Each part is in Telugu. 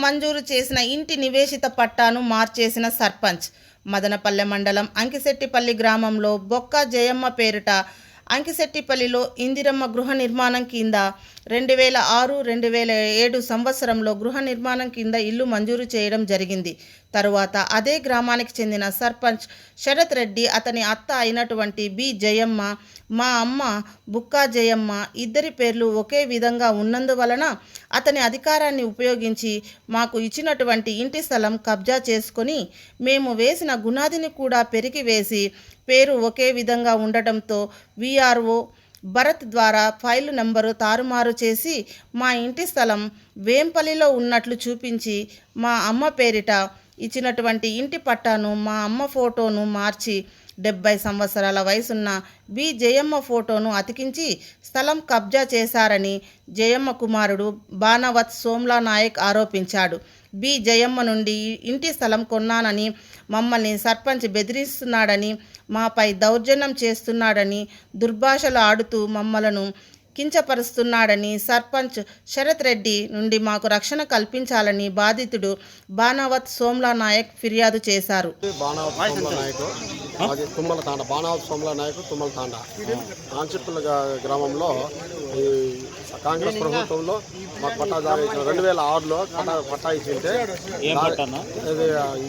మంజూరు చేసిన ఇంటి నివేశిత పట్టాను మార్చేసిన సర్పంచ్. మదనపల్లె మండలం అంకిశెట్టిపల్లి గ్రామంలో బొక్క జయమ్మ పేరిట అంకిశెట్టిపల్లిలో ఇందిరమ్మ గృహ నిర్మాణం కింద 2006-2007 సంవత్సరంలో గృహ నిర్మాణం కింద ఇల్లు మంజూరు చేయడం జరిగింది. తరువాత అదే గ్రామానికి చెందిన సర్పంచ్ శరత్ రెడ్డి, అతని అత్త అయినటువంటి బి జయమ్మ, మా అమ్మ బుక్కా జయమ్మ ఇద్దరి పేర్లు ఒకే విధంగా ఉన్నందువలన అతని అధికారాన్ని ఉపయోగించి మాకు ఇచ్చినటువంటి ఇంటి స్థలం కబ్జా చేసుకొని మేము వేసిన గునాదిని కూడా పెరికి వేసి పేరు ఒకే విధంగా ఉండటంతో విఆర్ఓ భరత్ ద్వారా ఫైలు నెంబరు తారుమారు చేసి మా ఇంటి స్థలం వేంపల్లిలో ఉన్నట్లు చూపించి మా అమ్మ పేరిట ఇచ్చినటువంటి ఇంటి పట్టాను మా అమ్మ ఫోటోను మార్చి 70 సంవత్సరాల వయసున్న బి జయమ్మ ఫోటోను అతికించి స్థలం కబ్జా చేశారని జయమ్మ కుమారుడు బాణవత్ సోమ్లా నాయక్ ఆరోపించాడు. బి జయమ్మ నుండి ఇంటి స్థలం కొన్నానని, మమ్మల్ని సర్పంచ్ బెదిరిస్తున్నాడని, మాపై దౌర్జన్యం చేస్తున్నాడని, దుర్భాషలు ఆడుతూ మమ్మలను కించపరుస్తున్నాడని సర్పంచ్ శరత్ రెడ్డి నుండి మాకు రక్షణ కల్పించాలని బాధితుడు బాణవత్ సోమ్లా నాయక్ ఫిర్యాదు చేశారు. బాణవత్ సోమ్లా నాయక్ తుమ్మల తాండా కాంచిపల్లి గ్రామంలో ఈ కాంగ్రెస్ ప్రభుత్వంలో మాకు పట్టా జాగా ఇచ్చిన 2006లో పట్టా ఇచ్చింటే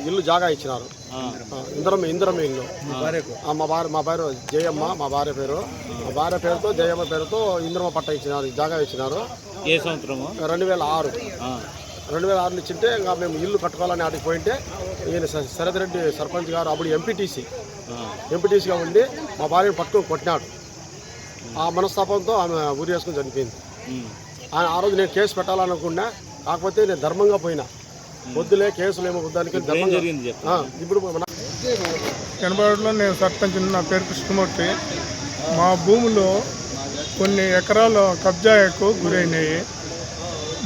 ఇల్లు జాగా ఇచ్చినారు. ఇందిరమ్మ ఇల్లు. మా భార్య జయమ్మ, మా భార్య పేరు. మా భార్య పేరుతో జయమ్మ పేరుతో ఇందిరమ్మ పట్టా ఇచ్చినారు, జాగా ఇచ్చినారు. ఏ సంవత్సరము? 2006. 2006 ఇచ్చింటే ఇంకా మేము ఇల్లు కట్టుకోవాలని ఆడికి పోయింటే ఈయన శరత్ రెడ్డి సర్పంచ్ గారు అప్పుడు ఎంపీటీసీగా ఉండి మా భార్యను పట్టుకొని కొట్టినాడు. ఆ మనస్తాపంతో ఆమె ఊరి వేసుకొని చనిపోయింది. ఆ రోజు నేను కేసు పెట్టాలనుకున్నా, కాకపోతే నేను ధర్మంగా పోయినా. వద్దులే కేసులు ఏమో వద్దానికి ఇప్పుడు ఎనభైలో నేను సర్పంచ్. నా పేరు కృష్ణమూర్తి. మా భూములో కొన్ని ఎకరాలు కబ్జాకు గురైనాయి.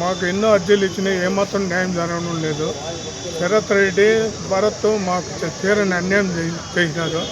మాకు ఎన్నో అర్జీలు ఇచ్చినాయి, ఏమాత్రం న్యాయం జరగడం లేదు. శరత్ రెడ్డి భరత్ మాకు తీరని అన్యాయం చేసినారు.